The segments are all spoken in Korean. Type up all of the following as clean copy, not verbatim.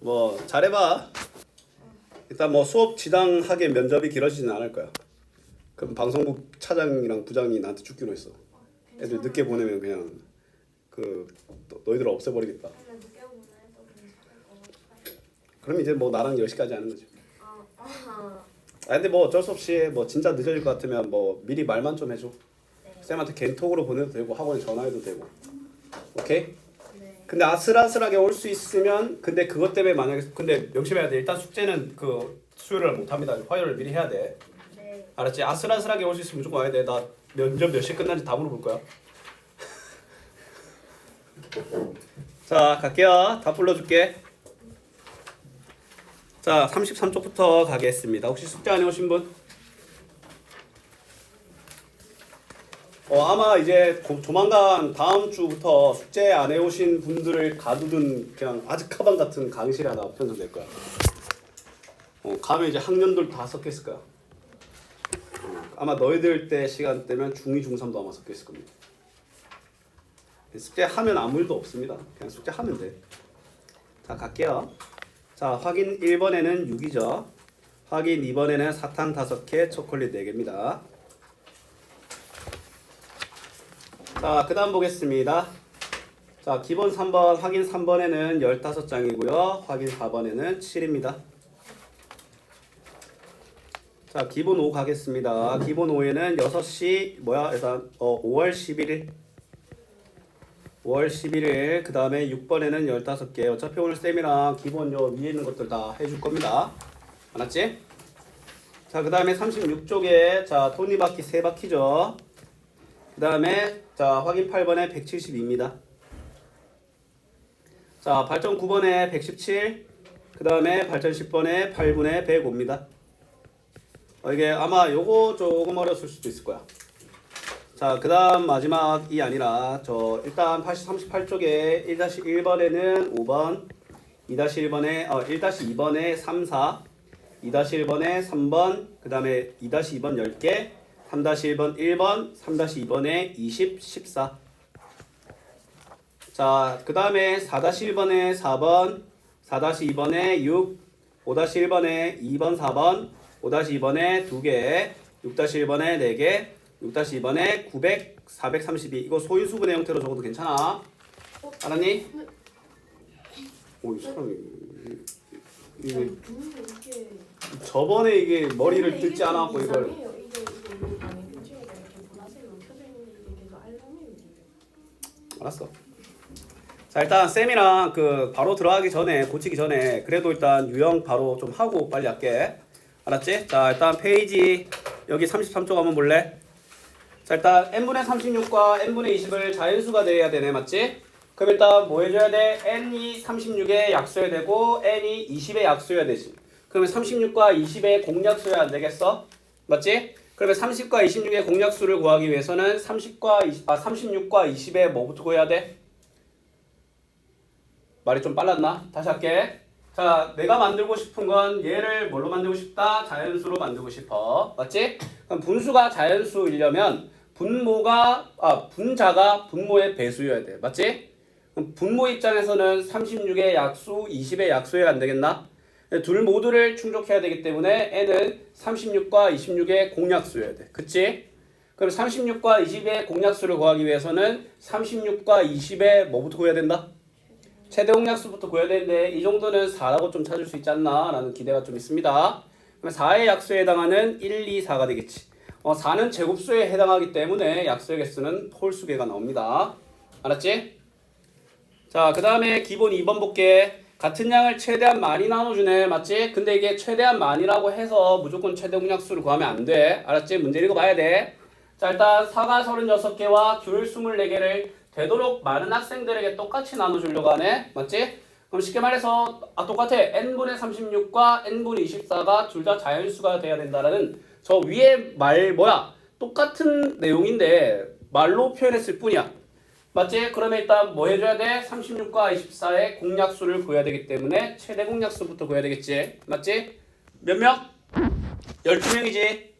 뭐 잘해봐. 일단 뭐 수업 지당하게 면접이 길어지진 않을 거야. 그럼 방송국 차장이랑 부장이 나한테 죽기로 했어. 애들 늦게 보내면 그냥 너희들 없애버리겠다. 그럼 이제 뭐 나랑 10시까지 하는 거지. 근데 뭐 어쩔 수 없이 뭐 진짜 늦어질 것 같으면 뭐 미리 말만 좀 해줘. 쌤한테 겐톡으로 보내도 되고 학원에 전화해도 되고. 오케이? 근데 아슬아슬하게 올 수 있으면 근데 그것 때문에 만약에 근데 명심해야 돼. 일단 숙제는 그 수요일을 못 합니다. 화요일을 미리 해야 돼. 알았지? 아슬아슬하게 올 수 있으면 무조건 와야 돼. 나 면접 몇 시에 끝난지 다 물어볼 거야. 자, 갈게요. 다 불러줄게. 자, 33쪽부터 가겠습니다. 혹시 숙제 안 해오신 분? 아마 이제 조만간 다음 주부터 숙제 안 해오신 분들을 가두든 그냥 아즈카방 같은 강의실에 하나 편성될 거야. 가면 이제 학년들 다 섞여 있을 거야. 아마 너희들 때 시간 때면 중2, 중3도 아마 섞여 있을 겁니다. 숙제 하면 아무 일도 없습니다. 그냥 숙제 하면 돼. 자, 갈게요. 자, 확인 1번에는 6이죠. 확인 2번에는 사탕 5개, 초콜릿 4개입니다. 자, 그 다음 보겠습니다. 자, 기본 3번, 확인 3번에는 15장이고요. 확인 4번에는 7입니다. 자, 기본 5 가겠습니다. 기본 5에는 6시, 일단 5월 11일. 5월 11일, 그 다음에 6번에는 15개. 어차피 오늘 쌤이랑 기본 요 위에 있는 것들 다 해줄 겁니다. 알았지? 자, 그 다음에 36쪽에, 자, 톱니바퀴 3바퀴죠. 그 다음에, 자, 확인 8번에 172입니다. 자, 발전 9번에 117, 그 다음에 발전 10번에 8분의 105입니다. 이게 아마 요거 조금 어려웠을 수도 있을 거야. 자, 그 다음 마지막이 아니라 일단 38쪽에 1-1번에는 5번, 1-2번에 3, 4, 2-1번에 3번, 그 다음에 2-2번 10개, 3-1번 1번, 3-2번에 20, 14. 자, 그 다음에 4-1번에 4번, 4-2번에 6, 5-1번에 2번, 4번, 5-2번에 2개, 6-1번에 4개, 6-2번에 900, 432. 이거 소인수분의 형태로 적어도 괜찮아. 알았니? 오, 이 사람이 이게 저번에 이게 머리를 뜯지 않았고 이걸 알았어. 자, 일단 쌤이랑 바로 들어가기 전에 고치기 전에 그래도 일단 유형 바로 좀 하고 빨리 할게. 알았지? 자, 일단 페이지 여기 33쪽 한번 볼래? 자, 일단 n분의 36과 n분의 20을 자연수가 돼야 되네, 맞지? 그럼 일단 뭐 해줘야 돼? n이 36에 약수해야 되고 n이 20에 약수해야 되지. 그러면 36과 20의 공약수여야 안 되겠어? 맞지? 그러면 30과 26의 공약수를 구하기 위해서는 36과 20의 뭐부터 구해야 돼? 말이 좀 빨랐나? 다시 할게. 자, 내가 만들고 싶은 건 얘를 뭘로 만들고 싶다? 자연수로 만들고 싶어. 맞지? 그럼 분수가 자연수이려면 분자가 분모의 배수여야 돼. 맞지? 그럼 분모 입장에서는 36의 약수, 20의 약수여야 안 되겠나? 둘 모두를 충족해야 되기 때문에 n은 36과 26의 공약수여야 돼. 그치? 그럼 36과 20의 공약수를 구하기 위해서는 36과 20의 뭐부터 구해야 된다? 최대 공약수부터 구해야 되는데 이 정도는 4라고 좀 찾을 수 있지 않나 라는 기대가 좀 있습니다. 그럼 4의 약수에 해당하는 1, 2, 4가 되겠지. 4는 제곱수에 해당하기 때문에 약수의 개수는 홀수개가 나옵니다. 알았지? 자, 그 다음에 기본 2번 볼게. 같은 양을 최대한 많이 나눠주네. 맞지? 근데 이게 최대한 많이라고 해서 무조건 최대 공약수를 구하면 안 돼. 알았지? 문제 읽어봐야 돼. 자, 일단 사과 36개와 귤 24개를 되도록 많은 학생들에게 똑같이 나눠주려고 하네. 맞지? 그럼 쉽게 말해서 똑같아. n분의 36과 n분의 24가 둘 다 자연수가 돼야 된다라는 저 위에 말 똑같은 내용인데 말로 표현했을 뿐이야. 맞지? 그러면 일단 뭐 해줘야 돼? 36과 24의 공약수를 구해야 되기 때문에 최대 공약수부터 구해야 되겠지. 맞지? 몇 명? 12명이지.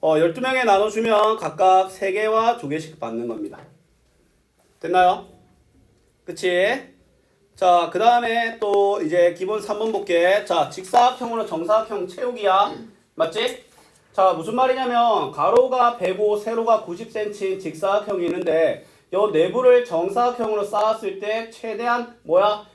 12명에 나눠주면 각각 3개와 2개씩 받는 겁니다. 됐나요? 그치? 자, 그 다음에 또 이제 기본 3번 볼게. 자, 직사각형으로 정사각형 채우기야. 맞지? 자, 무슨 말이냐면 가로가 105, 세로가 90cm인 직사각형이 있는데 요 내부를 정사각형으로 쌓았을 때 최대한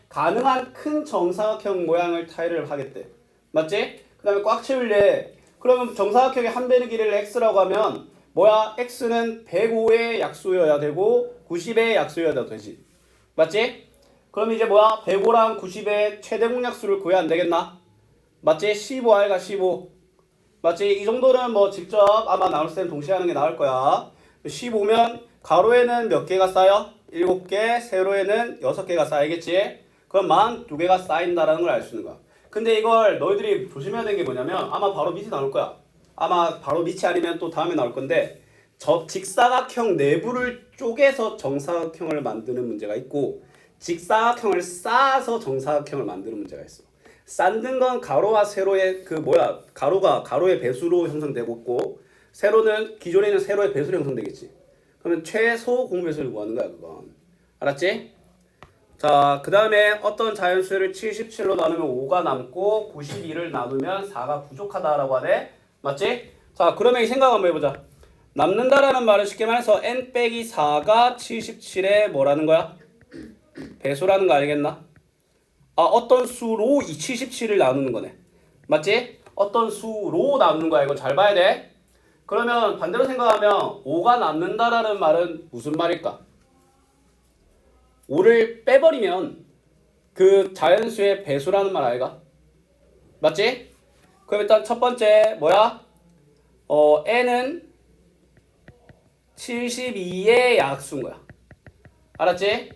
가능한 큰 정사각형 모양을 타일을 하겠대. 맞지? 그 다음에 꽉 채울래. 그러면 정사각형의 한 배의 길이를 x라고 하면 x는 105의 약수여야 되고 90의 약수여야 되지. 맞지? 그럼 이제 105랑 90의 최대 공약수를 구해야 안 되겠나? 맞지? 15r과 15. 맞지? 이 정도는 뭐 직접 아마 나올 때는 동시에 하는 게 나을 거야. 15면 가로에는 몇 개가 쌓여? 7개, 세로에는 6개가 쌓이겠지? 그럼 42개가 쌓인다라는 걸 알 수 있는 거야. 근데 이걸 너희들이 조심해야 되는 게 뭐냐면 아마 바로 밑에 나올 거야. 아마 바로 밑이 아니면 또 다음에 나올 건데 저 직사각형 내부를 쪼개서 정사각형을 만드는 문제가 있고 직사각형을 쌓아서 정사각형을 만드는 문제가 있어. 쌓는 건 가로와 세로의 가로가 가로의 배수로 형성되고 있고 세로는 기존에 있는 세로의 배수로 형성되겠지. 그러면 최소 공배수를 구하는 거야 그건. 알았지? 자, 그 다음에 어떤 자연수를 77로 나누면 5가 남고 92를 나누면 4가 부족하다라고 하네. 맞지? 자, 그러면 이 생각 한번 해보자. 남는다라는 말은 쉽게 말해서 n 빼기 4가 77에 뭐라는 거야? 배수라는 거 알겠나? 어떤 수로 이 77을 나누는 거네. 맞지? 어떤 수로 나누는 거야. 이거 잘 봐야 돼. 그러면 반대로 생각하면 5가 남는다라는 말은 무슨 말일까? 5를 빼버리면 그 자연수의 배수라는 말 아이가? 맞지? 그럼 일단 첫 번째 n은 72의 약수인 거야. 알았지?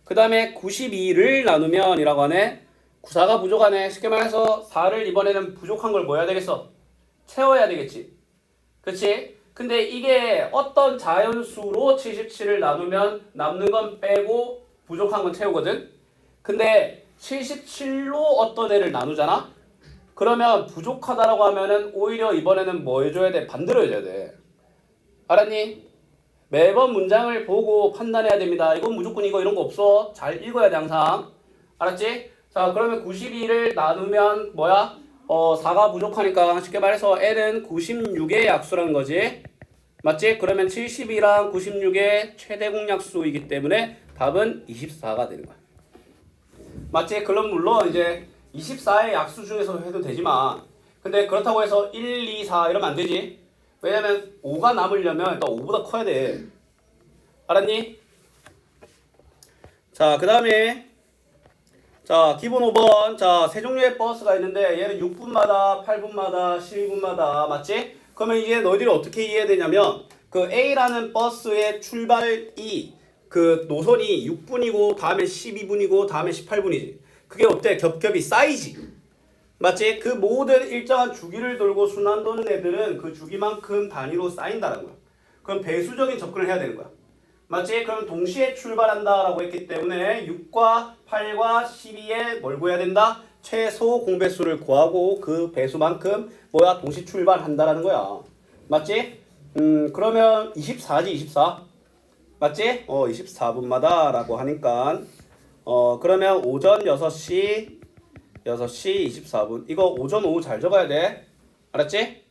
그 다음에 92를 나누면 이라고 하네. 4가 부족하네. 쉽게 말해서 4를 이번에는 부족한 걸 뭐 해야 되겠어? 채워야 되겠지. 그치? 근데 이게 어떤 자연수로 77을 나누면 남는 건 빼고 부족한 건 채우거든. 근데 77로 어떤 애를 나누잖아? 그러면 부족하다라고 하면은 오히려 이번에는 뭐 해줘야 돼? 반대로 해줘야 돼. 알았니? 매번 문장을 보고 판단해야 됩니다. 이건 무조건 이런 거 없어. 잘 읽어야 돼 항상. 알았지? 자, 그러면 92를 나누면 4가 부족하니까 쉽게 말해서 n은 96의 약수라는 거지. 맞지? 그러면 72랑 96의 최대 공약수이기 때문에 답은 24가 되는 거야. 맞지? 그럼 물론 이제 24의 약수 중에서 해도 되지만 근데 그렇다고 해서 1, 2, 4 이러면 안 되지. 왜냐면 5가 남으려면 일단 5보다 커야 돼. 알았니? 자, 그 다음에 자, 기본 5번. 자, 세 종류의 버스가 있는데 얘는 6분마다, 8분마다, 12분마다 맞지? 그러면 이게 너희들이 어떻게 이해해야 되냐면 그 A라는 버스의 출발이 그 노선이 6분이고 다음에 12분이고 다음에 18분이지. 그게 어때? 겹겹이 쌓이지. 맞지? 그 모든 일정한 주기를 돌고 순환 도는 애들은 그 주기만큼 단위로 쌓인다는 거야. 그럼 배수적인 접근을 해야 되는 거야. 맞지? 그럼 동시에 출발한다라고 했기 때문에 6과 8과 12에 뭘 구해야 된다? 최소 공배수를 구하고 그 배수만큼 동시 출발한다라는 거야. 맞지? 그러면 24지 24. 맞지? 24분마다 라고 하니까 그러면 오전 6시 24분. 이거 오전 오후 잘 적어야 돼. 알았지?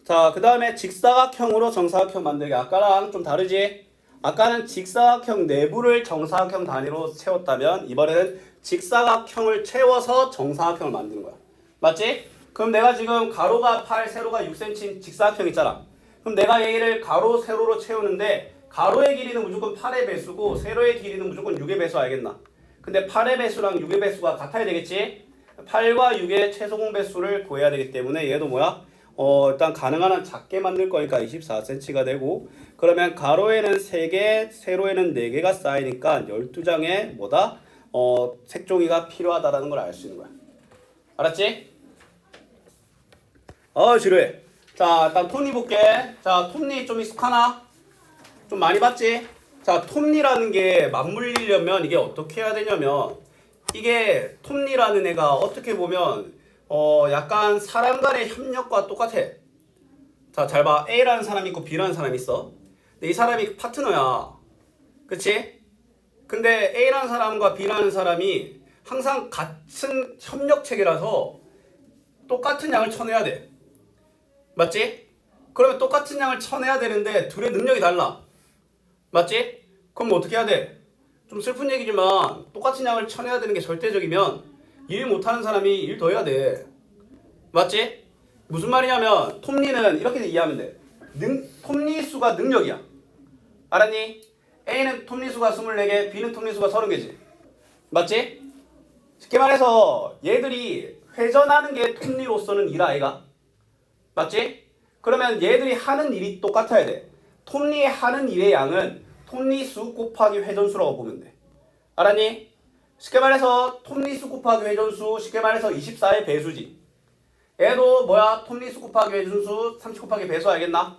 자, 그 다음에 직사각형으로 정사각형 만들기. 아까랑 좀 다르지? 아까는 직사각형 내부를 정사각형 단위로 채웠다면 이번에는 직사각형을 채워서 정사각형을 만드는 거야. 맞지? 그럼 내가 지금 가로가 8, 세로가 6cm 직사각형 있잖아. 그럼 내가 얘를 가로, 세로로 채우는데 가로의 길이는 무조건 8의 배수고 세로의 길이는 무조건 6의 배수 알겠나? 근데 8의 배수랑 6의 배수가 같아야 되겠지? 8과 6의 최소 공배수를 구해야 되기 때문에 얘도 일단 가능한 한 작게 만들 거니까 24cm가 되고 그러면 가로에는 3개, 세로에는 4개가 쌓이니까 12장의 색종이가 필요하다라는 걸 알 수 있는 거야. 알았지? 지루해. 자, 일단 톱니 볼게. 자, 톱니 좀 익숙하나? 좀 많이 봤지? 자, 톱니라는 게 맞물리려면 이게 어떻게 해야 되냐면 이게 톱니라는 애가 어떻게 보면 약간 사람 간의 협력과 똑같아. 자, 잘 봐. A라는 사람이 있고 B라는 사람이 있어. 근데 이 사람이 파트너야. 그치? 근데 A라는 사람과 B라는 사람이 항상 같은 협력체계라서 똑같은 양을 쳐내야 돼. 맞지? 그러면 똑같은 양을 쳐내야 되는데 둘의 능력이 달라. 맞지? 그럼 어떻게 해야 돼? 좀 슬픈 얘기지만 똑같은 양을 쳐내야 되는 게 절대적이면 일 못하는 사람이 일 더 해야 돼. 맞지? 무슨 말이냐면 톱니는 이렇게 이해하면 돼. 톱니수가 능력이야. 알았니? A는 톱니수가 24개, B는 톱니수가 30개지. 맞지? 쉽게 말해서 얘들이 회전하는 게 톱니로서는 일 아이가? 맞지? 그러면 얘들이 하는 일이 똑같아야 돼. 톱니의 하는 일의 양은 톱니수 곱하기 회전수라고 보면 돼. 알았니? 쉽게 말해서 톱니수 곱하기 회전수, 쉽게 말해서 24의 배수지. 얘도 뭐야? 톱니수 곱하기 회전수, 30 곱하기 배수 알겠나?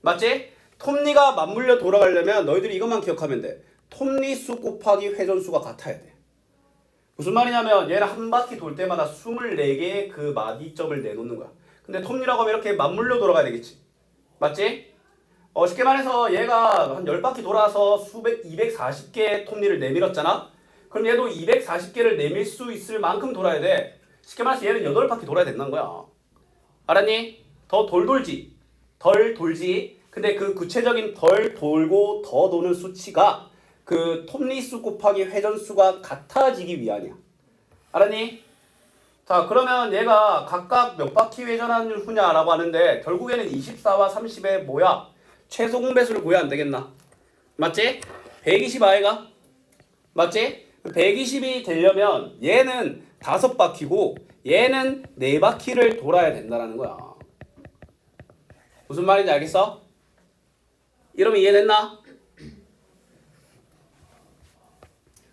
맞지? 톱니가 맞물려 돌아가려면 너희들이 이것만 기억하면 돼. 톱니수 곱하기 회전수가 같아야 돼. 무슨 말이냐면 얘는 한 바퀴 돌 때마다 24개의 그 마디점을 내놓는 거야. 근데 톱니라고 하면 이렇게 맞물려 돌아가야 되겠지. 맞지? 쉽게 말해서 얘가 한 10바퀴 돌아서 240개의 톱니를 내밀었잖아? 그럼 얘도 240개를 내밀 수 있을 만큼 돌아야 돼. 쉽게 말해서 얘는 8바퀴 돌아야 된다는 거야. 알았니? 더 덜 돌지. 덜 돌지. 근데 그 구체적인 덜 돌고 더 도는 수치가 그 톱니수 곱하기 회전수가 같아지기 위함이야. 알았니? 자, 그러면 얘가 각각 몇 바퀴 회전하는 후냐라고 하는데 결국에는 24와 30의 뭐야? 최소 공배수를 구해야 안 되겠나? 맞지? 120 아이가? 맞지? 120이 되려면 얘는 5바퀴고 얘는 4바퀴를 돌아야 된다는 거야. 무슨 말인지 알겠어? 이러면 이해됐나?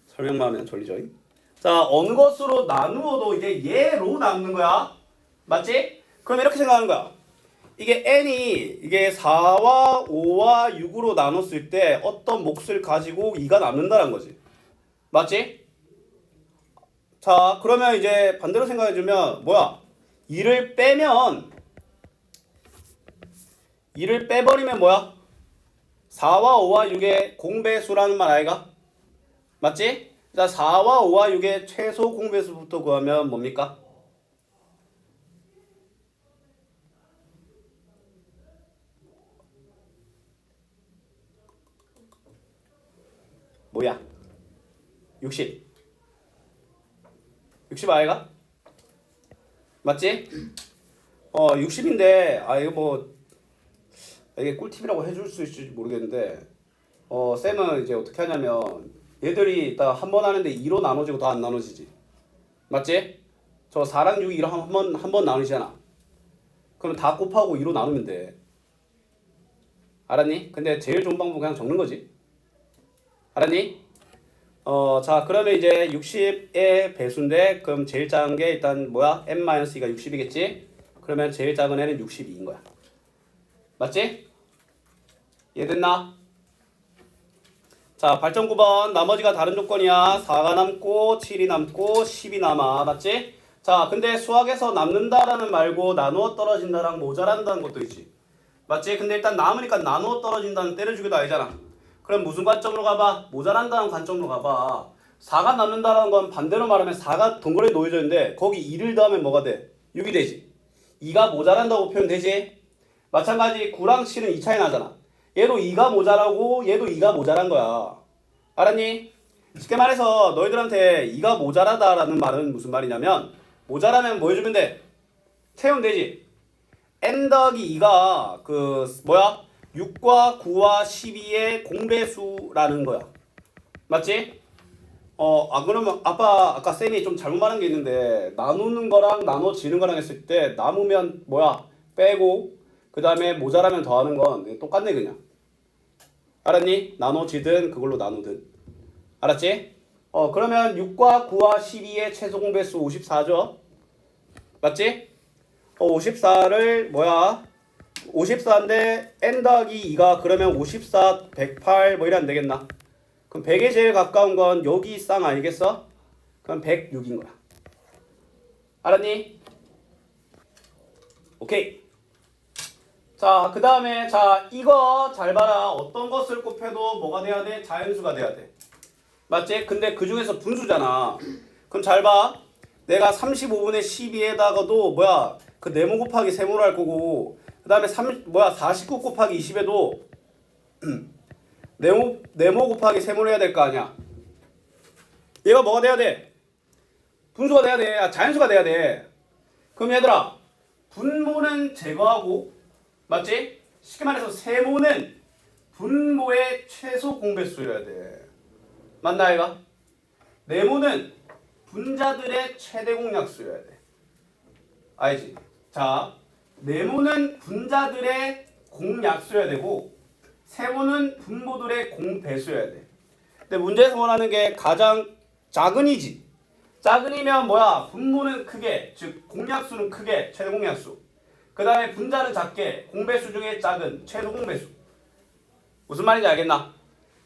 설명만 하면 졸리죠? 자, 어느 것으로 나누어도 이제 얘로 나누는 거야. 맞지? 그럼 이렇게 생각하는 거야. 이게 n이 이게 4와 5와 6으로 나눴을 때 어떤 몫을 가지고 2가 남는다는 거지. 맞지? 자, 그러면 이제 반대로 생각해주면 뭐야? 2를 빼버리면 뭐야? 4와 5와 6의 공배수라는 말 아이가? 맞지? 자, 4와 5와 6의 최소 공배수부터 구하면 뭡니까? 뭐야? 60. 60 아이가? 맞지? 60인데 이거 뭐 이게 꿀팁이라고 해줄 수 있을지 모르겠는데 쌤은 이제 어떻게 하냐면 얘들이 일단 한 번 하는데 2로 나눠지고 더 안 나눠지지. 맞지? 저 4랑 6이 한 번 나누잖아. 그럼 다 곱하고 2로 나누면 돼. 알았니? 근데 제일 좋은 방법은 그냥 적는 거지. 알았니? 자, 그러면 이제 60의 배수인데 그럼 제일 작은 게 일단 뭐야? n-2가 60이겠지? 그러면 제일 작은 애는 62인 거야. 맞지? 이해됐나? 자, 발전 9번 나머지가 다른 조건이야. 4가 남고 7이 남고 10이 남아. 맞지? 자, 근데 수학에서 남는다라는 말고 나누어 떨어진다랑 모자란다는 것도 있지. 맞지? 근데 일단 남으니까 나누어 떨어진다는 때려주기도 아니잖아. 그럼 무슨 관점으로 가봐? 모자란다는 관점으로 가봐. 4가 남는다는 건 반대로 말하면 4가 동그랗게 놓여져 있는데 거기 2를 더하면 뭐가 돼? 6이 되지. 2가 모자란다고 표현되지? 마찬가지 9랑 7은 2 차이 나잖아. 얘도 2가 모자라고 얘도 2가 모자란 거야. 알았니? 쉽게 말해서 너희들한테 2가 모자라다라는 말은 무슨 말이냐면 모자라면 뭐 해주면 돼? 채우면 n 더하기 2가 그 뭐야? 6과 9와 12의 공배수라는 거야. 맞지? 그러면 아까 쌤이 좀 잘못 말한 게 있는데 나누는 거랑 나눠지는 거랑 했을 때 남으면 뭐야? 빼고 그 다음에 모자라면 더하는 건 똑같네 그냥. 알았니? 나눠지든 그걸로 나누든. 알았지? 그러면 6과 9와 12의 최소 공배수 54죠? 맞지? 54를 뭐야? 54인데 n 더하기 2가 그러면 54, 108 뭐 이래 안 되겠나? 그럼 100에 제일 가까운 건 여기 쌍 아니겠어? 그럼 106인 거야. 알았니? 오케이. 자, 그 다음에 자 이거 잘 봐라. 어떤 것을 곱해도 뭐가 돼야 돼? 자연수가 돼야 돼. 맞지? 근데 그 중에서 분수잖아. 그럼 잘 봐. 내가 35분의 12에다가도 뭐야 그 네모 곱하기 세모로 할 거고 그 다음에 49 곱하기 20에도 네모 곱하기 세모로 해야 될 거 아니야. 얘가 뭐가 돼야 돼? 분수가 돼야 돼. 자연수가 돼야 돼. 그럼 얘들아 분모는 제거하고 맞지? 쉽게 말해서 세모는 분모의 최소 공배수여야 돼. 맞나 얘가? 네모는 분자들의 최대 공약수여야 돼. 알지? 자, 네모는 분자들의 공약수여야 되고 세모는 분모들의 공배수여야 돼. 근데 문제에서 원하는 게 가장 작은이지. 작은이면 뭐야? 분모는 크게, 즉 공약수는 크게, 최대 공약수. 그 다음에 분자는 작게, 공배수 중에 작은, 최소 공배수. 무슨 말인지 알겠나?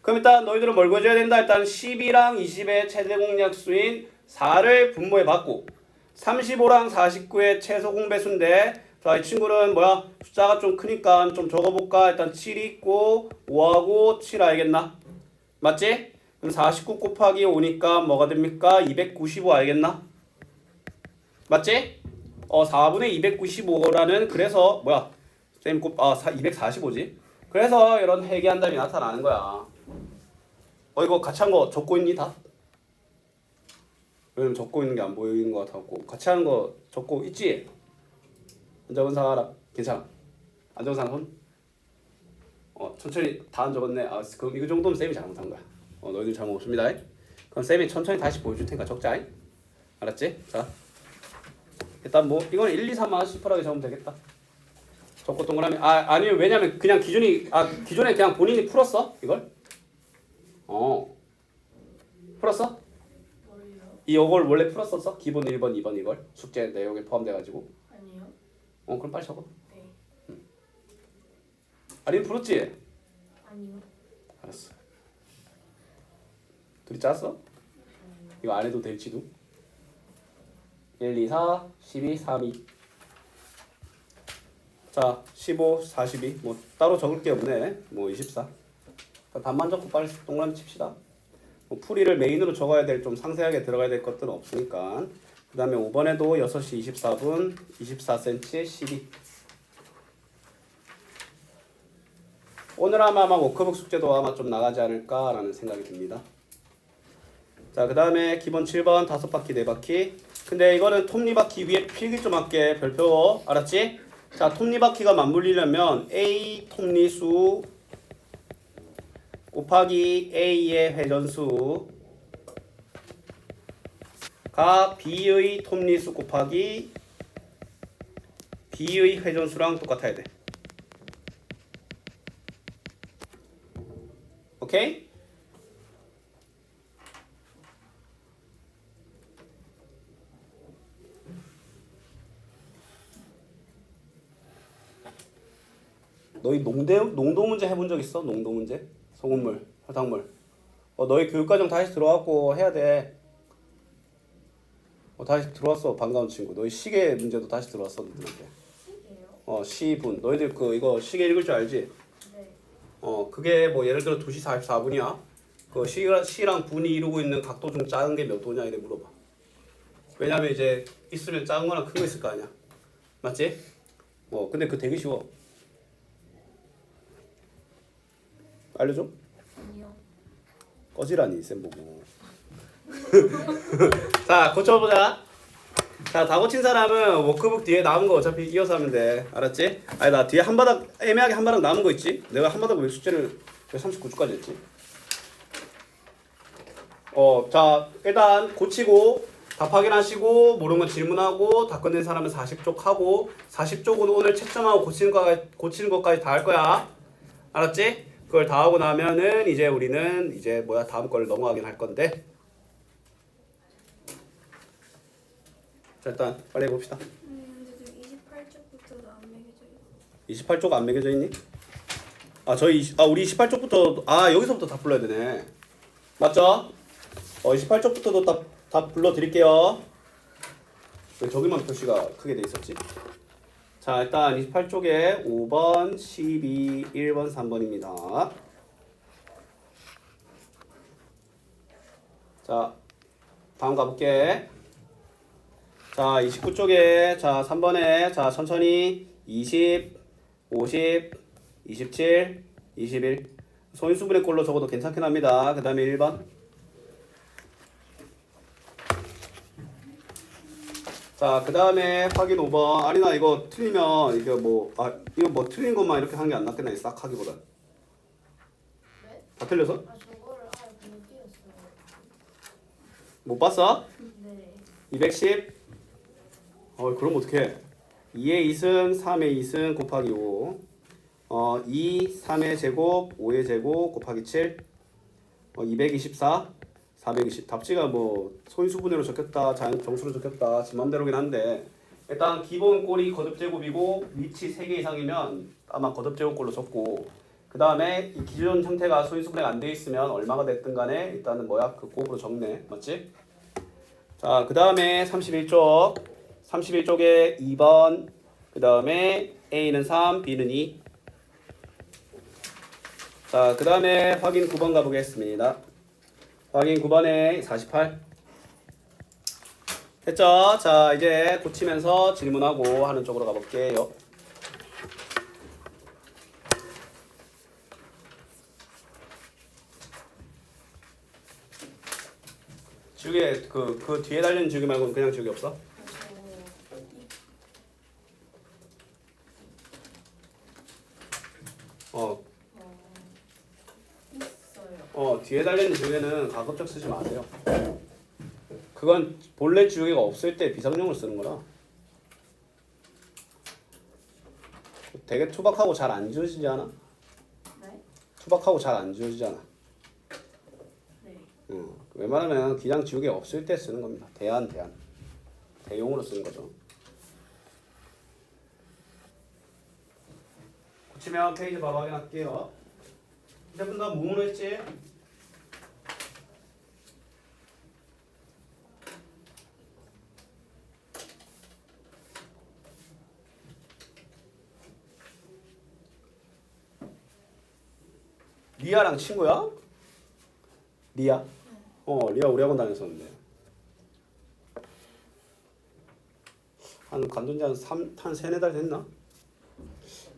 그럼 일단 너희들은 뭘 구해줘야 된다? 일단 12랑 20의 최대 공약수인 4를 분모에 받고 35랑 49의 최소 공배수인데 자, 이 친구는 뭐야? 숫자가 좀 크니까 좀 적어볼까? 일단 7이 있고 5하고 7 알겠나? 맞지? 그럼 49 곱하기 5니까 뭐가 됩니까? 295 알겠나? 맞지? 4분의 295라는 그래서 뭐야? 쌤 245지? 그래서 이런 회귀한답이 나타나는 거야. 이거 같이 한 거 적고 있니 다? 왜냐면 적고 있는 게 안 보이는 거 같았고 같이 하는 거 적고 있지? 안 적은 사람 괜찮아? 안 적은 사람 손? 천천히 다 안 적었네. 그럼 이거 정도면 쌤이 잘못한 거야. 너희들 잘못 없습니다. 그럼 쌤이 천천히 다시 보여줄 테니까 적자. 알았지? 자, 일단 뭐 이건 1, 2, 3만 시퍼하게 적으면 되겠다. 적고 동그라미. 아니면 왜냐면 그냥 기존에 그냥 본인이 풀었어 이걸? 풀었어? 이걸 원래 풀었었어? 기본 1번, 2번 이걸? 숙제 내용에 포함돼가지고? 아니요. 그럼 빨리 적어. 네. 아린 풀었지? 아니요. 알았어. 둘이 짰어? 이거 안 해도 될지도? 1, 2, 4, 12, 3, 2. 자, 15, 42. 뭐 따로 적을 게 없네. 뭐 24. 답만 적고 빨리 동그라미 칩시다. 풀이를 메인으로 적어야 될 좀 상세하게 들어가야 될 것들은 없으니까. 그 다음에 5번에도 6시 24분 24cm에 12. 오늘 아마 워크북 숙제도 아마 좀 나가지 않을까라는 생각이 듭니다. 자, 그 다음에 기본 7번 5바퀴 4바퀴. 근데 이거는 톱니바퀴 위에 필기 좀 할게. 별표 알았지? 자, 톱니바퀴가 맞물리려면 A 톱니수 곱하기 A의 회전수가 B의 톱니수 곱하기 B의 회전수랑 똑같아야 돼. 오케이? 너희 농도 문제 해본 적 있어? 농도 문제? 소금물, 화탕물. 너희 교육과정 다시 들어왔고 해야 돼. 다시 들어왔어. 반가운 친구. 너희 시계 문제도 다시 들어왔어. 너희들한테. 시계요? 시분. 너희들 이거 시계 읽을 줄 알지? 네. 그게 뭐 예를 들어 2시 44분이야. 그 시랑 분이 이루고 있는 각도 중 작은 게 몇 도냐 이래 물어봐. 왜냐면 이제 있으면 작은 거랑 큰 거 있을 거 아니야. 맞지? 근데 그거 되게 쉬워. 알려줘? 아니요. 꺼지라니 쌤 보고. 자, 고쳐보자. 자, 다 고친 사람은 워크북 뒤에 남은 거 어차피 이어서 하면 돼. 알았지? 아니, 나 뒤에 한 바닥 애매하게 한 바닥 남은 거 있지? 내가 한 바닥 왜 숙제를 왜 39주까지 했지? 자, 일단 고치고 답 확인하시고 모르는 거 질문하고 다 끝낸 사람은 40쪽 하고 40쪽은 오늘 채점하고 고치는 것까지 다 할 거야. 알았지? 그걸 다 하고 나면은 이제 우리는 이제 다음 걸 넘어가긴 할 건데. 자, 일단 빨리 해봅시다. 근데 지금 28쪽부터도 안 매겨져 있어. 28쪽 안 매겨져 있니? 우리 28쪽부터 여기서부터 다 불러야 되네. 맞죠? 28쪽부터도 다 불러드릴게요. 왜 저기만 표시가 크게 돼 있었지? 자, 일단 28쪽에 5번, 12, 1번, 3번입니다. 자, 다음 가볼게. 자, 29쪽에 자 3번에 자 천천히 20, 50, 27, 21 소인수분의 꼴로 적어도 괜찮긴 합니다. 그 다음에 1번. 자, 그 다음에 확인 5번. 아니나 이거 틀리면 이거 이거 뭐 틀린 것만 이렇게 하는 게 안 낫겠네. 싹 하기보다. 네? 다 틀려서? 아 저거를 아예 못 띄웠어요. 못 봤어? 네. 210. 그럼 어떡해? 2의 2승, 3의 2승 곱하기 5. 2, 3의 제곱, 5의 제곱 곱하기 7. 224, 420. 답지가 뭐 소인수분해로 적혔다, 정수로 적혔다. 지 맘대로긴 한데 일단 기본 꼴이 거듭제곱이고 위치 3개 이상이면 아마 거듭제곱꼴로 적고 그 다음에 이 기존 형태가 소인수분해가 안 돼 있으면 얼마가 됐든 간에 일단은 그 곱으로 적네. 맞지? 자, 그 다음에 31쪽. 31쪽에 2번. 그 다음에 A는 3, B는 2. 자, 그 다음에 확인 9번 가보겠습니다. 확인 9번에 48. 됐죠? 자, 이제 고치면서 질문하고 하는 쪽으로 가볼게요. 지우개 그 뒤에 달리는 지우개 말고는 그냥 지우개 없어? 있어요. 뒤에 달리는 지우개는 가급적 쓰지 마세요. 그건 본래 지우개가 없을 때 비상용으로 쓰는 거라. 되게 투박하고 잘 안 지워지지 않아? 네? 투박하고 잘 안 지워지잖아. 네. 웬만하면 그냥 지우개가 없을 때 쓰는 겁니다. 대용으로 쓰는 거죠. 고치면 페이지 바로 확인할게요. 대부분 다 뭐로 했지? 리아랑 친구야? 리아? 리아 우리 학원 다녔었는데. 간둔 지 한 3-4달 됐나?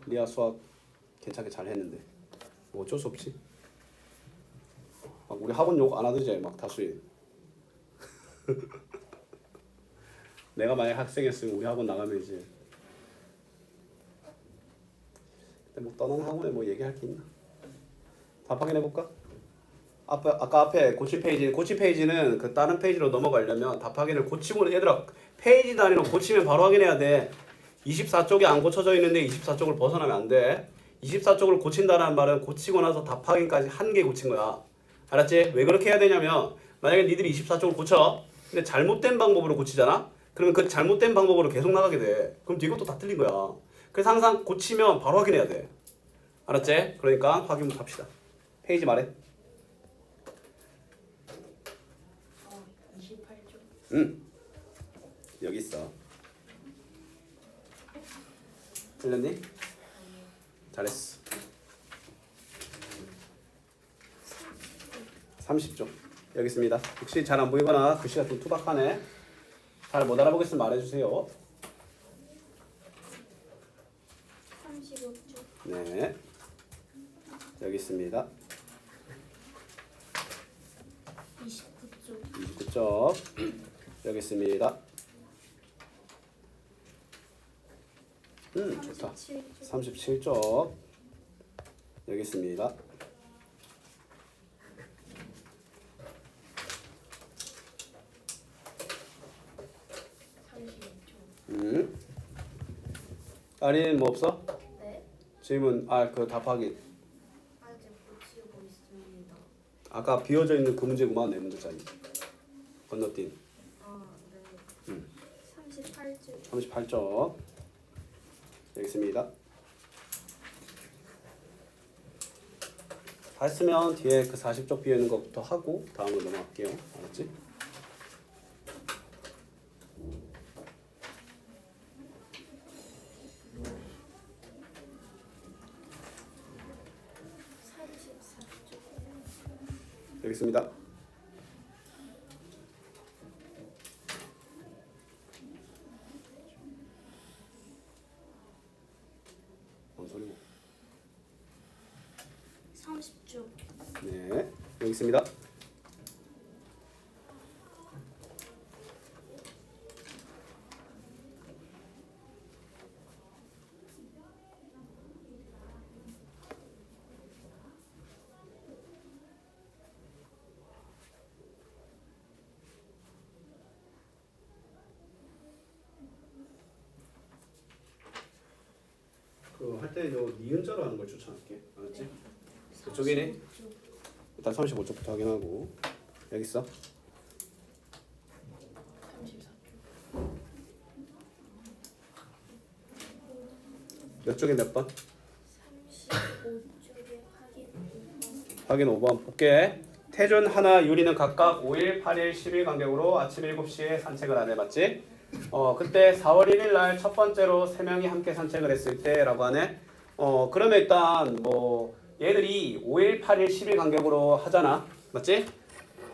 리아 수학 괜찮게 잘 했는데. 뭐 어쩔 수 없지. 막 우리 학원 욕 안 하더지, 막 다수인. 내가 만약 학생이었으면 우리 학원 나가면 이제. 근데 뭐 떠나는 학원에 뭐 얘기할 게 있나? 답 확인해볼까? 아까 앞에 고친 페이지는 그 다른 페이지로 넘어가려면 답 확인을 고치고 얘들아 페이지 단위로 고치면 바로 확인해야 돼. 24쪽이 안 고쳐져 있는데 24쪽을 벗어나면 안 돼. 24쪽을 고친다는 말은 고치고 나서 답 확인까지 한 개 고친 거야. 알았지? 왜 그렇게 해야 되냐면 만약에 니들이 24쪽을 고쳐. 근데 잘못된 방법으로 고치잖아? 그러면 그 잘못된 방법으로 계속 나가게 돼. 그럼 이것도 다 틀린 거야. 그래서 항상 고치면 바로 확인해야 돼. 알았지? 그러니까 확인부터 합시다. 페이지 말해. 28쪽. 여기 있어. 틀렸니? 잘했어. 30쪽. 여기 있습니다. 혹시 잘 안 보이거나 글씨가 좀 투박하네. 잘 못 알아보겠으면 말해주세요. 35쪽. 네. 여기 있습니다. 29쪽. 29쪽. 여기 있습니다. 좋다. 37쪽. 여기 있습니다. 32쪽. 아린 뭐 없어? 네? 질문 그 답하기. 아직 고치고 있습니다. 아까 비어져 있는 그 문제구만. 네 문제짜리. 건너뛴. 아 네. 38쪽. 38쪽. 여기 있습니다. 다 했으면 뒤에 그 40쪽 비어 있는 것부터 하고 다음으로 넘어갈게요. 알았지? 여기 있습니다. 30주. 네, 여기 있습니다. 그 할 때 요 니은자로 하는 걸 추천할게. 알았지? 저쪽이네. 일단 35쪽부터 확인하고 여기 있어. 34주. 몇 쪽에 몇 번? 35쪽에 확인. 확인 5번 볼게. 태준, 하나, 유리는 각각 5일, 8일, 10일 간격으로 아침 7시에 산책을 하네. 맞지? 그때 4월 1일 날 첫 번째로 3명이 함께 산책을 했을 때라고 하네. 그러면 일단 뭐 얘들이 5일, 8일, 10일 간격으로 하잖아. 맞지?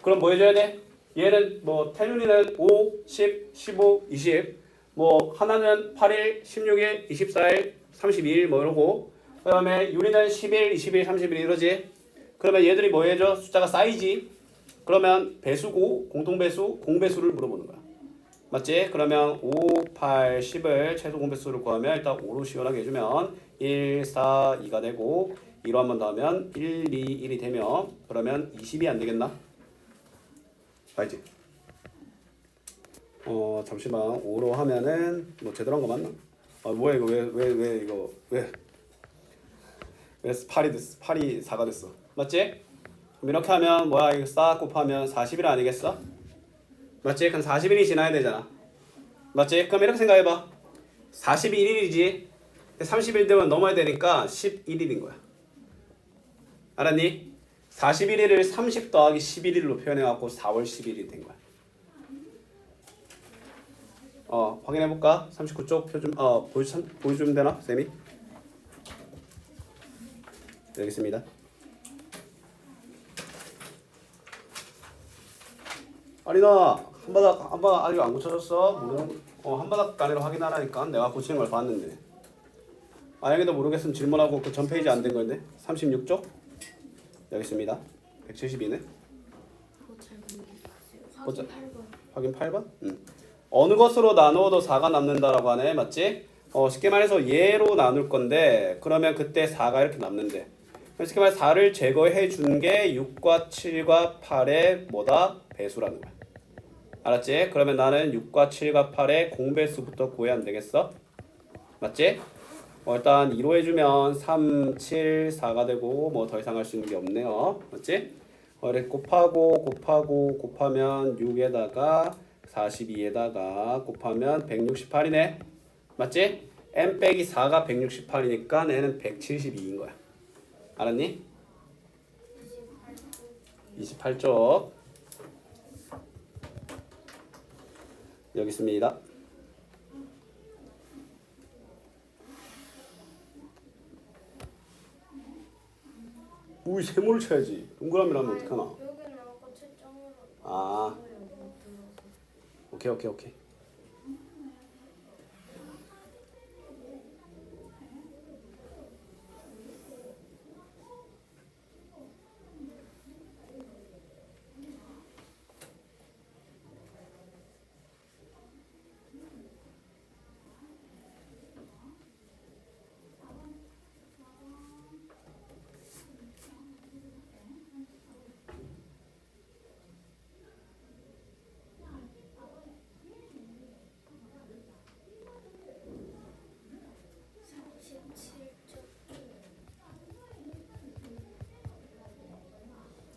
그럼 뭐 해줘야 돼? 얘는 뭐 태준이는 5, 10, 15, 20. 뭐 하나는 8일, 16일, 24일, 32일 뭐 이러고. 그다음에 유리는 10일, 20일, 30일 이러지. 그러면 얘들이 뭐 해줘? 숫자가 쌓이지. 그러면 배수고 공통배수, 공배수를 물어보는 거야. 맞지? 그러면 5, 8, 10을 최소 공배수를 구하면 일단 5로 시원하게 해주면 1, 4, 2가 되고 2로 한 번 더 하면 1, 2, 1이 되면 그러면 20이 안 되겠나? 알지? 잠시만 5로 하면은 뭐 제대로 한 거 맞나? 뭐야 이거 왜 이거 왜 8이 됐어? 8이 4가 됐어. 맞지? 그럼 이렇게 하면 뭐야 이거 싹 곱하면 40일 아니겠어? 맞지? 그럼 40일이 지나야 되잖아. 맞지? 그럼 이렇게 생각해봐. 41일이지. 30일 되면 넘어야 되니까 11일인 거야. 알았니? 41일을 30 더하기 11일로 표현해갖고 4월 10일이 된 거야. 확인해볼까? 39쪽 표준, 보여주면 되나? 쌤이? 여기 있습니다. 아리나 한바닥 아직 안 고쳐졌어? 물론 한바닥 단위로 확인하라니까 내가 고치는 걸 봤는데 만약에도 모르겠으면 질문하고 그 전 페이지 안 된 건데 36쪽 여기 있습니다. 172네. 잘 모르겠어요. 보자. 확인 8번. 확인 8번? 어느 것으로 나누어도 4가 남는다라고 하네. 맞지? 쉽게 말해서 얘로 나눌 건데 그러면 그때 4가 이렇게 남는데 쉽게 말해서 4를 제거해 준 게 6과 7과 8의 뭐다? 배수라는 거야. 알았지? 그러면 나는 6과 7과 8의 공배수부터 구해야 안 되겠어? 맞지? 일단 2로 해주면 3, 7, 4가 되고 뭐 더 이상 할 수 있는 게 없네요. 맞지? 이렇게 곱하면 6에다가 42에다가 곱하면 168이네. 맞지? n 빼기 4가 168이니까 n은 172인 거야. 알았니? 28쪽 여기 있습니다. 우리 세모를 쳐야지. 동그라미라면 어떡하나. 여기는 아까 채점으로. 아, 오케이.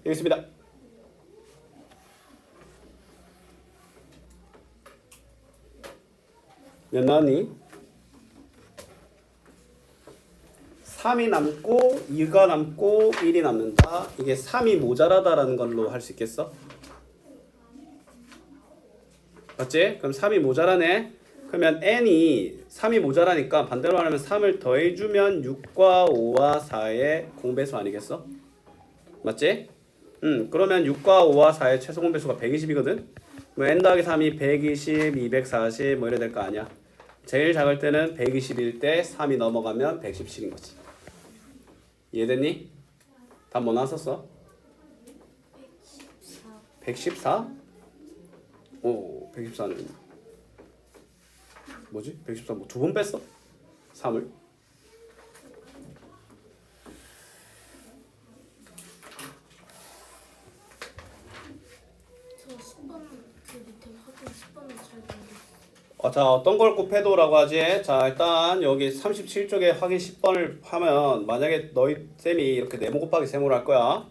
여기 있습니다. 몇 나왔니? 3이 남고 2가 남고 1이 남는다. 이게 3이 모자라다라는 걸로 할 수 있겠어? 맞지? 그럼 3이 모자라네. 그러면 n이 3이 모자라니까 반대로 말하면 3을 더해주면 6과 5와 4의 공배수 아니겠어? 맞지? 그러면 6과 5와 4의 최소 공배수가 120이거든? 뭐 n 더하기 3이 120, 240 뭐 이래 될 거 아니야. 제일 작을 때는 120일 때 3이 넘어가면 117인 거지. 이해됐니? 답 뭐 나왔었어? 114. 114? 오, 114는 뭐지? 114 뭐 두 번 뺐어? 3을? 저 10번 그 밑에 확인 10번은 잘 모르겠어요. 자, 어떤 걸 곱해도라고 하지? 자, 일단 여기 37쪽에 확인 10번을 하면 만약에 너희 쌤이 이렇게 네모 곱하기 세모를 할 거야.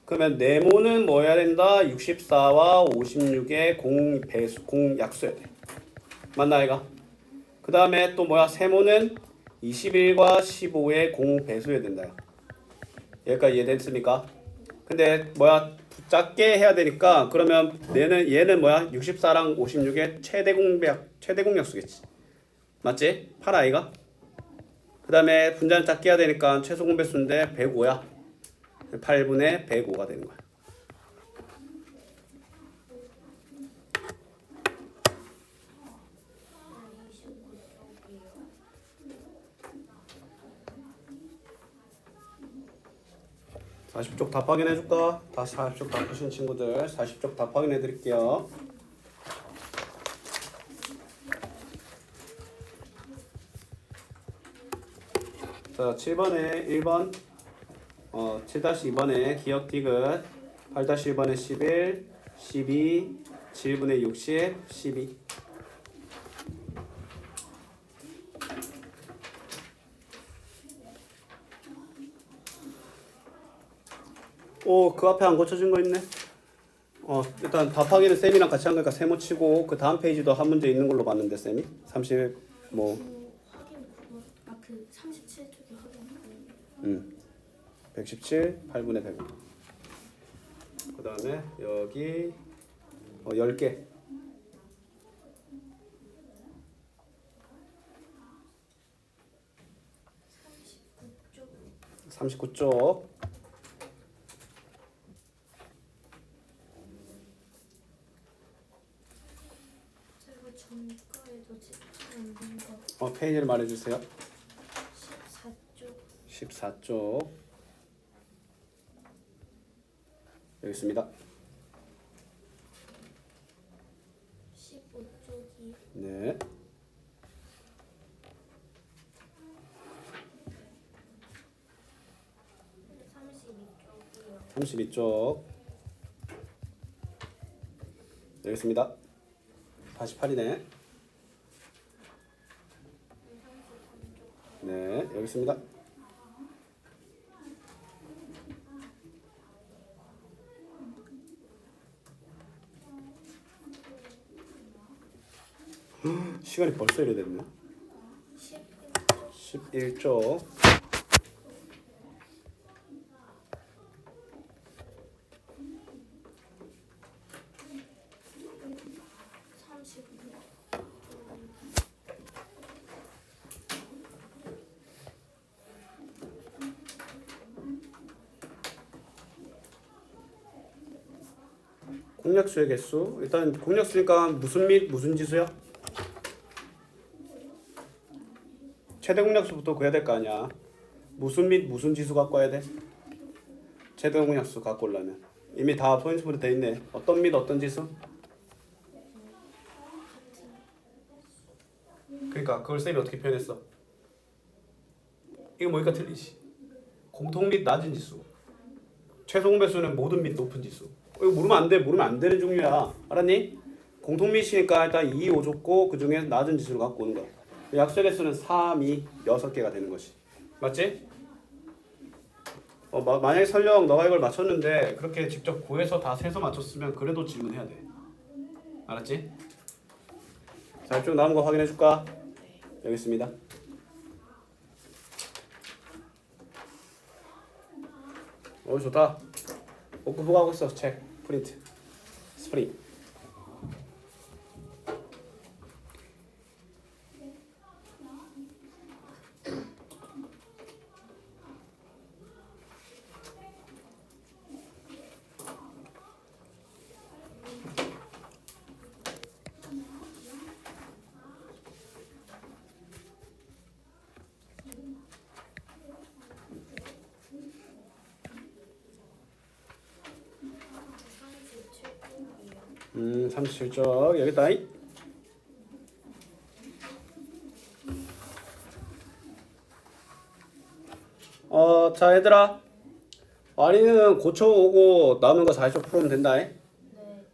그러면 네모는 뭐 해야 된다? 64와 56의 공배수, 공약수여야 돼. 맞나 이가? 그 다음에 또 뭐야? 세모는 21과 15의 공배수여야 된다. 여기까지 이해됐습니까? 근데 뭐야? 작게 해야 되니까 그러면 얘는 뭐야? 64랑 56의 최대 공약수겠지. 맞지? 8i가? 그 다음에 분자는 작게 해야 되니까 최소 공배수인데 105야. 8분의 105가 되는 거야. 아, 40쪽 답 확인해 줄까? 다시 40쪽 답 푸신 친구들 40쪽 답 확인해 드릴게요. 자, 7번에 1번 7-2번에 기억 디귿 8-1번에 11 12 7분의 60 12 오, 그 앞에 안 고쳐진 거 있네. 일단 답하기는 쌤이랑 같이 한 거니까 세모 치고 그 다음 페이지도 한 문제 있는 걸로 봤는데 쌤이 30 뭐 확인 그거 그 37쪽에 확인 117 8분의 100. 그 다음에 여기 10개 39쪽 제가 전과에도 집중한 거 페이지를 말해주세요. 14쪽 14쪽 여기 있습니다. 15쪽이 네. 32쪽이요. 32쪽 여기 있습니다. 48이네. 네, 여기 있습니다. 시간이 벌써 이래 됐네. 11쪽 39. 공약수의 개수. 일단 공약수니까 무슨 및 무슨 지수야? 최대 공약수부터 구해야 될 거 아니야. 무슨 및 무슨 지수 갖고 와야 돼? 최대 공약수 갖고 오려면 이미 다 포인트로 돼 있네. 어떤 및 어떤 지수? 그러니까 그걸 쌤이 어떻게 표현했어? 이거 뭐니까 틀리지. 공통 및 낮은 지수. 최소 공배수는 모든 및 높은 지수. 이거 모르면 안 돼. 모르면 안 되는 종류야. 알았니? 공통 및이니까 일단 2, 5 줬고 그 중에 낮은 지수를 갖고 오는 거야. 약수의 개수는 3, 2, 6개가 되는 것이. 맞지? 만약에 설령 너가 이걸 맞췄는데 그렇게 직접 구해서 다 세서 맞췄으면 그래도 질문해야 돼. 알았지? 자, 쭉 남은 거 확인해 줄까? 여기 있습니다. 좋다. 공부 하고 있어. 책 프린트 스프링. 37쪽 여기 있다. 자 얘들아, 와리는 고쳐오고 남은 거 40쪽 풀으면 된다. 네.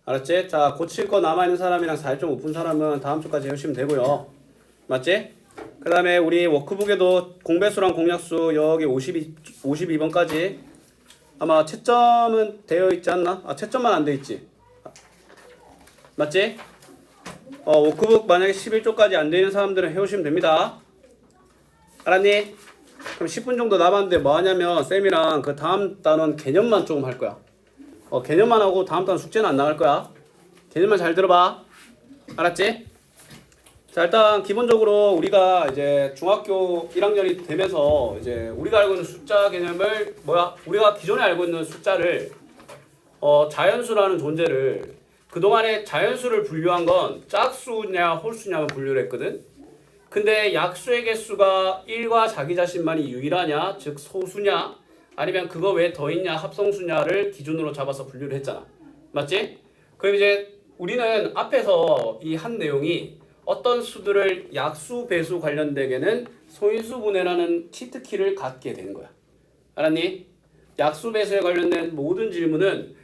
알았지? 자, 고칠 거 남아있는 사람이랑 4.5 푼 사람은 다음 주까지 해주시면 되고요. 맞지? 그 다음에 우리 워크북에도 공배수랑 공약수 여기 52번까지 아마 채점은 되어 있지 않나? 채점만 안 되어 있지? 맞지? 워크북 만약에 11쪽까지 안 되는 사람들은 해오시면 됩니다. 알았니? 그럼 10분 정도 남았는데 뭐 하냐면 쌤이랑 그 다음 단원 개념만 조금 할 거야. 개념만 하고 다음 단원 숙제는 안 나갈 거야. 개념만 잘 들어봐. 알았지? 자, 일단 기본적으로 우리가 이제 중학교 1학년이 되면서 이제 우리가 알고 있는 숫자 개념을 우리가 기존에 알고 있는 숫자를 자연수라는 존재를 그동안에 자연수를 분류한 건 짝수냐 홀수냐만 분류를 했거든. 근데 약수의 개수가 1과 자기 자신만이 유일하냐, 즉 소수냐, 아니면 그거 외에 더 있냐, 합성수냐를 기준으로 잡아서 분류를 했잖아. 맞지? 그럼 이제 우리는 앞에서 이 한 내용이 어떤 수들을 약수, 배수 관련되게는 소인수 분해라는 치트키를 갖게 되는 거야. 알았니? 약수, 배수에 관련된 모든 질문은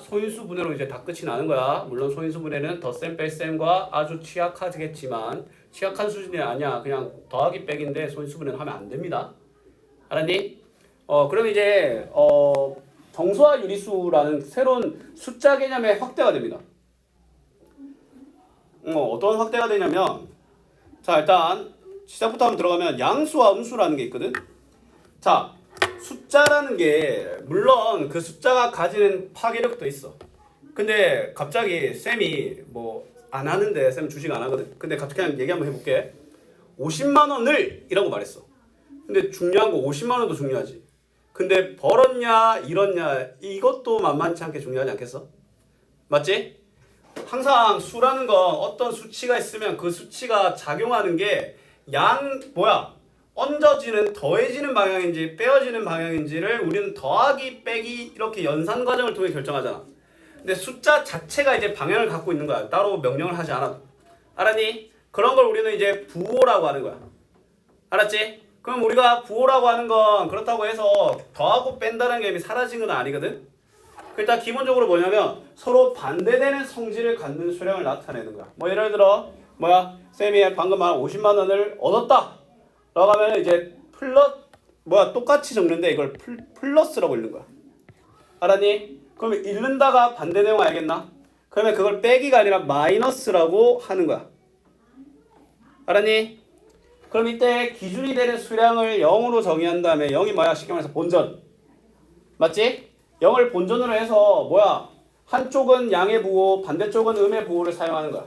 소인수 분해로 이제 다 끝이 나는 거야. 물론 소인수 분해는 덧셈, 뺄셈과 아주 취약하겠지만 취약한 수준이 아니야. 그냥 더하기 빼기인데 소인수 분해는 하면 안 됩니다. 알았니? 그럼 이제 정수와 유리수라는 새로운 숫자 개념의 확대가 됩니다. 어떤 확대가 되냐면, 자, 일단 시작부터 한번 들어가면 양수와 음수라는 게 있거든. 자, 숫자라는 게 물론 그 숫자가 가지는 파괴력도 있어. 근데 갑자기 쌤이 안 하는데, 쌤 주식 안 하거든. 근데 갑자기 그냥 얘기 한번 해볼게. 50만 원을 이라고 말했어. 근데 중요한 거 50만 원도 중요하지. 근데 벌었냐 잃었냐 이것도 만만치 않게 중요하지 않겠어? 맞지? 항상 수라는 건 어떤 수치가 있으면 그 수치가 작용하는 게 얹어지는 더해지는 방향인지 빼어지는 방향인지를 우리는 더하기 빼기 이렇게 연산 과정을 통해 결정하잖아. 근데 숫자 자체가 이제 방향을 갖고 있는 거야. 따로 명령을 하지 않아도. 알았니? 그런 걸 우리는 이제 부호라고 하는 거야. 알았지? 그럼 우리가 부호라고 하는 건 그렇다고 해서 더하고 뺀다는 개념이 사라진 건 아니거든. 일단 기본적으로 뭐냐면 서로 반대되는 성질을 갖는 수량을 나타내는 거야. 예를 들어 쌤이 방금 말한 50만 원을 얻었다 라고 하면 이제 똑같이 적는데 이걸 플러스라고 읽는 거야. 알았니? 그러면 읽는다가 반대 내용 알겠나? 그러면 그걸 빼기가 아니라 마이너스라고 하는 거야. 알았니? 그럼 이때 기준이 되는 수량을 0으로 정의한 다음에 0이 쉽게 말해서 본전. 맞지? 0을 본전으로 해서 한쪽은 양의 부호, 반대쪽은 음의 부호를 사용하는 거야.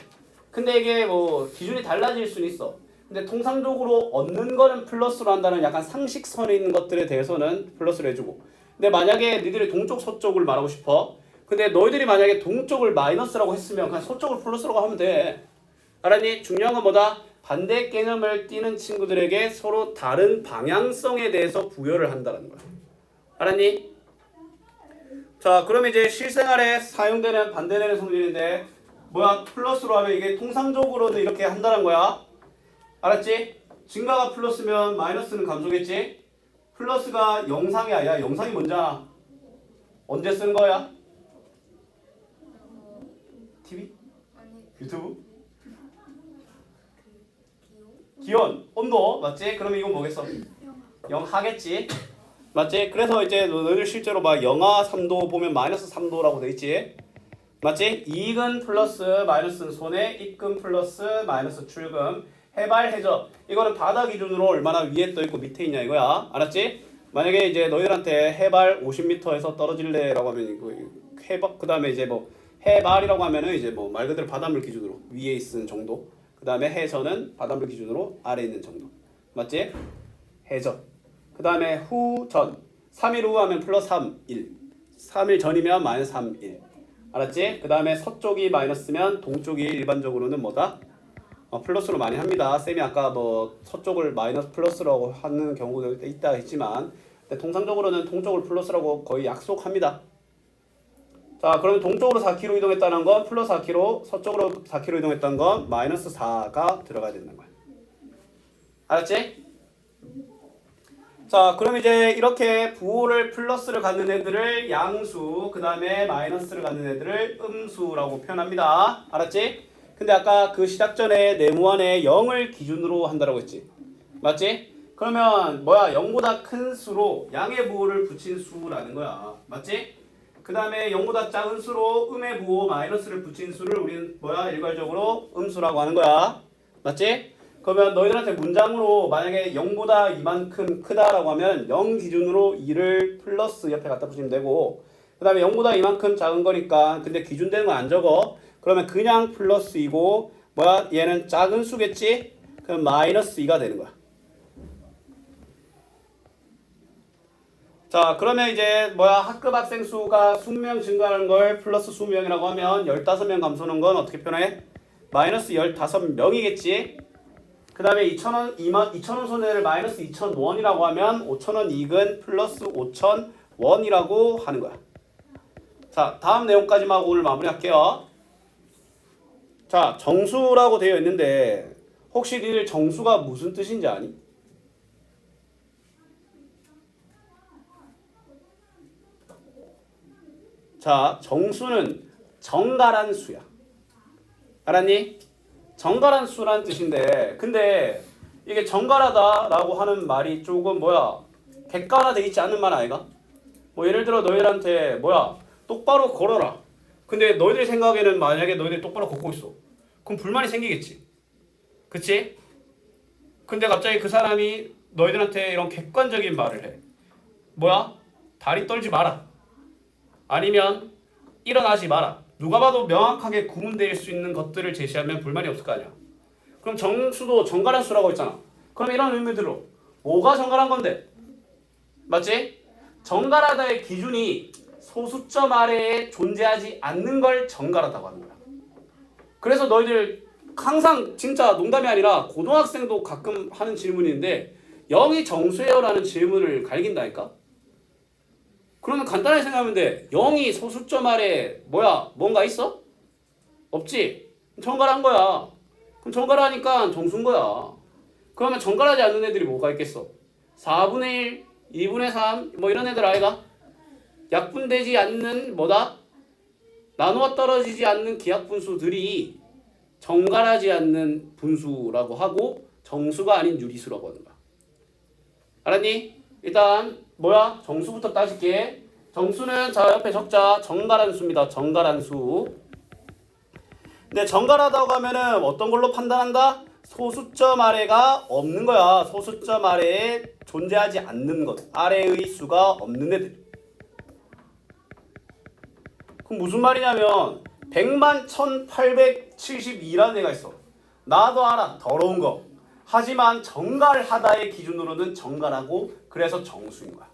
근데 이게 기준이 달라질 수는 있어. 근데 통상적으로 얻는 거는 플러스로 한다는 약간 상식선에 있는 것들에 대해서는 플러스로 해주고. 근데 만약에 너희들이 동쪽, 서쪽을 말하고 싶어. 근데 너희들이 만약에 동쪽을 마이너스라고 했으면 그냥 서쪽을 플러스라고 하면 돼. 알았니? 중요한 건 반대 개념을 띠는 친구들에게 서로 다른 방향성에 대해서 부여를 한다는 거야. 알았니? 자, 그럼 이제 실생활에 사용되는 반대되는 성질인데 플러스로 하면 이게 통상적으로는 이렇게 한다는 거야. 알았지? 증가가 플러스면 마이너스는 감소겠지? 플러스가 영상이 아니야. 영상이 뭔지 알아? 언제 쓰는 거야? TV? 유튜브? 기온, 온도, 맞지? 그럼 이건 뭐겠어? 영하겠지? 맞지? 그래서 이제 너희들 실제로 영하 3도 보면 마이너스 3도라고 돼 있지? 맞지? 이익은 플러스, 마이너스는 손해, 입금 플러스, 마이너스 출금, 해발, 해저. 이거는 바다 기준으로 얼마나 위에 떠 있고 밑에 있냐 이거야. 알았지? 만약에 이제 너희들한테 해발 50m에서 떨어질래라고 하면 그 다음에 이제 해발이라고 하면은 이제 말 그대로 바닷물 기준으로 위에 있는 정도. 그 다음에 해저는 바닷물 기준으로 아래에 있는 정도. 맞지? 해저. 그 다음에 후, 전. 3일 후 하면 플러스 3, 1. 3일 전이면 마이너스 3, 1. 알았지? 그 다음에 서쪽이 마이너스면 동쪽이 일반적으로는 플러스로 많이 합니다. 쌤이 아까 서쪽을 마이너스 플러스라고 하는 경우도 있다 했지만 통상적으로는 동쪽을 플러스라고 거의 약속합니다. 자, 그러면 동쪽으로 4km 이동했다는 건 플러스 4km, 서쪽으로 4km 이동했다는 건 마이너스 4가 들어가야 된다는 거야. 알았지? 자, 그럼 이제 이렇게 부호를 플러스를 갖는 애들을 양수, 그 다음에 마이너스를 갖는 애들을 음수라고 표현합니다. 알았지? 근데 아까 그 시작 전에 네모안에 0을 기준으로 한다라고 했지. 맞지? 그러면 뭐야? 0보다 큰 수로 양의 부호를 붙인 수라는 거야. 맞지? 그 다음에 0보다 작은 수로 음의 부호 마이너스를 붙인 수를 우리는 뭐야? 일괄적으로 음수라고 하는 거야. 맞지? 그러면 너희들한테 문장으로 만약에 0보다 이만큼 크다라고 하면 0 기준으로 2를 플러스 옆에 갖다 붙이면 되고, 그 다음에 0보다 이만큼 작은 거니까 근데 기준되는 건 안 적어. 그러면 그냥 플러스 2고 뭐야? 얘는 작은 수겠지? 그럼 마이너스 2가 되는 거야. 자, 그러면 이제 뭐야? 학급 학생 수가 20명 증가하는 걸 플러스 20명이라고 하면 15명 감소하는 건 어떻게 표현해? 마이너스 15명이겠지? 그 다음에 2,000원 손해를 마이너스 2,000원이라고 하면 5,000원 이익은 플러스 5,000원이라고 하는 거야. 자, 다음 내용까지만 하고 오늘 마무리할게요. 자, 정수라고 되어 있는데 혹시 니들 정수가 무슨 뜻인지 아니? 자, 정수는 정갈한 수야. 알았니? 정갈한 수란 뜻인데, 근데 이게 정갈하다라고 하는 말이 조금 뭐야? 객관화되어 있지 않는 말 아이가? 뭐 예를 들어 너희들한테 뭐야? 똑바로 걸어라. 근데 너희들 생각에는 만약에 너희들이 똑바로 걷고 있어. 그럼 불만이 생기겠지. 그치? 근데 갑자기 그 사람이 너희들한테 이런 객관적인 말을 해. 뭐야? 다리 떨지 마라. 아니면 일어나지 마라. 누가 봐도 명확하게 구분될 수 있는 것들을 제시하면 불만이 없을 거 아니야. 그럼 정수도 정갈한 수라고 했잖아. 그럼 이런 의미들로 뭐가 정갈한 건데? 맞지? 정갈하다의 기준이 소수점 아래에 존재하지 않는 걸 정갈하다고 하는 거야. 그래서 너희들 항상 진짜 농담이 아니라 고등학생도 가끔 하는 질문인데 0이 정수예요? 라는 질문을 갈긴다니까? 그러면 간단하게 생각하면 돼. 0이 소수점 아래 뭐야? 뭔가 있어? 없지? 정갈한 거야. 그럼 정갈하니까 정수인 거야. 그러면 정갈하지 않는 애들이 뭐가 있겠어? 4분의 1, 2분의 3 뭐 이런 애들 아이가? 약분되지 않는 뭐다? 나누어 떨어지지 않는 기하분수들이 정갈하지 않는 분수라고 하고 정수가 아닌 유리수라고 하는 거야. 알았니? 일단 뭐야? 정수부터 따질게. 정수는 자 옆에 적자. 정갈한 수입니다. 정갈한 수. 근데 정갈하다고 하면은 어떤 걸로 판단한다? 소수점 아래가 없는 거야. 소수점 아래에 존재하지 않는 것. 아래의 수가 없는 애들. 그럼 무슨 말이냐면 100만 1872라는 애가 있어. 나도 알아. 더러운 거. 하지만 정갈하다의 기준으로는 정갈하고 그래서 정수인 거야.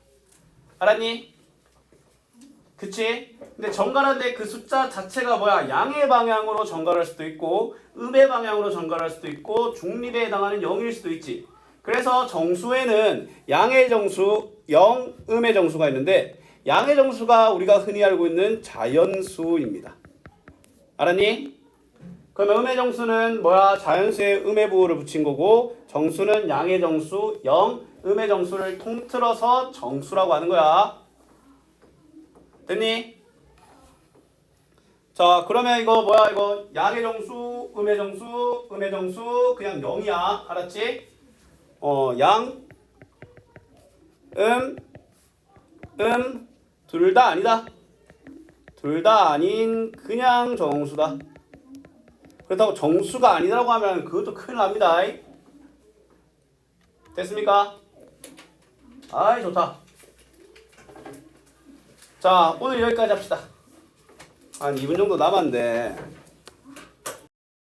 알았니? 그치? 근데 정갈한데 그 숫자 자체가 뭐야? 양의 방향으로 정갈할 수도 있고 음의 방향으로 정갈할 수도 있고 중립에 해당하는 0일 수도 있지. 그래서 정수에는 양의 정수, 0, 음의 정수가 있는데 양의 정수가 우리가 흔히 알고 있는 자연수입니다. 알았니? 그러면 음의 정수는 뭐야? 자연수에 음의 부호를 붙인 거고 정수는 양의 정수, 0, 음의 정수를 통틀어서 정수라고 하는 거야. 됐니? 자, 그러면 이거 뭐야? 이거 양의 정수, 음의 정수, 음의 정수 그냥 0이야. 알았지? 양, 둘 다 아니다. 둘 다 아닌 그냥 정수다. 그렇다고 정수가 아니라고 하면 그것도 큰일 납니다. 됐습니까? 아이 좋다. 자, 오늘 여기까지 합시다. 한 2분 정도 남았는데